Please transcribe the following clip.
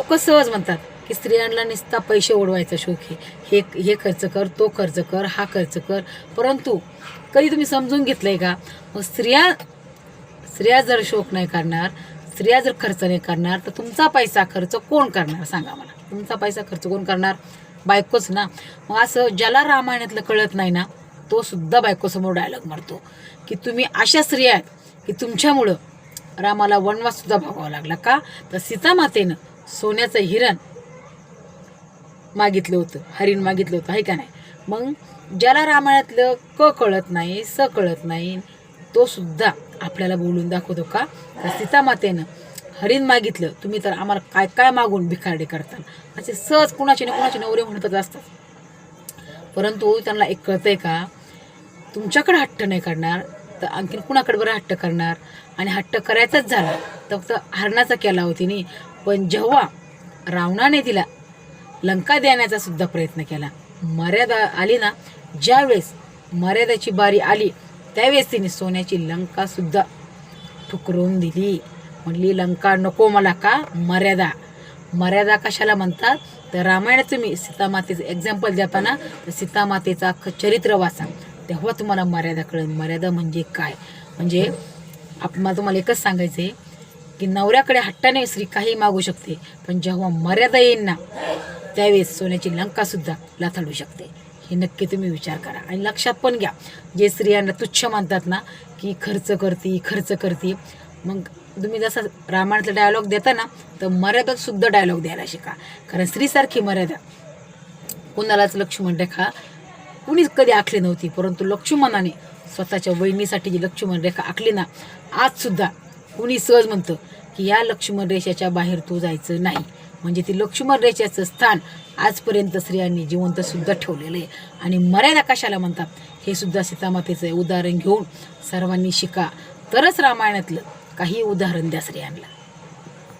लोक सहज म्हणतात की स्त्रियांना नुसता पैसे उडवायचा शौक आहे, हे खर्च कर, तो खर्च कर, हा खर्च कर. परंतु कधी तुम्ही समजून घेतलंय का? मग स्त्रिया जर शौक नाही करणार, स्त्रिया जर खर्च नाही करणार, तर तुमचा पैसा खर्च कोण करणार सांगा मला? तुमचा पैसा खर्च कोण करणार? बायकोच ना. मग असं ज्याला रामायणातलं कळत नाही ना, तो सुद्धा बायकोसमोर डायलॉग मारतो की तुम्ही अशा स्त्रिया आहेत की तुमच्यामुळं रामाला वनवास सुद्धा भोगावा लागला. का? तर सीतामातेनं सोन्याचं हिरण मागितलं होतं, हरिण मागितलं होतं, आहे का नाही? मग ज्याला रामायणातलं कळत नाही, कळत नाही, तो सुद्धा आपल्याला बोलून दाखवतो. का? तर सीतामातेनं हरिण मागितलं, तुम्ही तर आम्हाला काय काय मागून भिकारडे करताल, असे सहज कुणाचे ना कुणाचे नवरे म्हणतच असतात. परंतु त्यांना एक कळतंय का? तुमच्याकडे हट्ट नाही करणार तर आणखीन कुणाकडे बरं हट्ट करणार? आणि हट्ट करायचाच झाला तर फक्त हरणाचा केला होती नाही, पण जेव्हा रावणाने तिला लंका देण्याचा सुद्धा प्रयत्न केला, मर्यादा आली ना, ज्यावेळेस मर्यादाची बारी आली त्यावेळेस तिने सोन्याची लंका सुद्धा ठुकरून दिली. म्हणली लंका नको मला. का? मर्यादा कशाला म्हणतात? तर रामायणात तुम्ही सीतामातेचं एक्झाम्पल देताना तर सीतामातेचा चरित्र वाचा, तेव्हा तुम्हाला मर्यादा कळेल. मर्यादा म्हणजे काय? म्हणजे मला तुम्हाला एकच सांगायचं आहे की नवऱ्याकडे हट्टाने स्त्री काही मागू शकते, पण जेव्हा मर्यादा येईल ना त्यावेळेस सोन्याची लंकासुद्धा लाथाडू शकते. हे नक्की तुम्ही विचार करा. आणि लक्षात पण घ्या, जे स्त्रियांना तुच्छ मानतात ना की खर्च करते, मग तुम्ही जसा रामायणातला डायलॉग देता ना, तर मर्यादात सुद्धा डायलॉग द्यायला शिका. कारण स्त्रीसारखी मर्यादा कुणालाच लक्ष्मण रेखा कुणीच कधी आखली नव्हती, परंतु लक्ष्मणाने स्वतःच्या वहिनीसाठी जी लक्ष्मण रेखा आखली ना, आजसुद्धा कुणी सहज म्हणतं की या लक्ष्मण रेषेच्या बाहेर तू जायचं नाही. म्हणजे ती लक्ष्मण रेषेचं स्थान आजपर्यंत स्त्रियांनी जिवंत सुद्धा ठेवलेलं आहे. आणि मर्यादा कशाला म्हणतात हे सुद्धा सीतामातेचं उदाहरण घेऊन सर्वांनी शिका, तरच रामायणातलं काही उदाहरण द्या स्त्रियांना.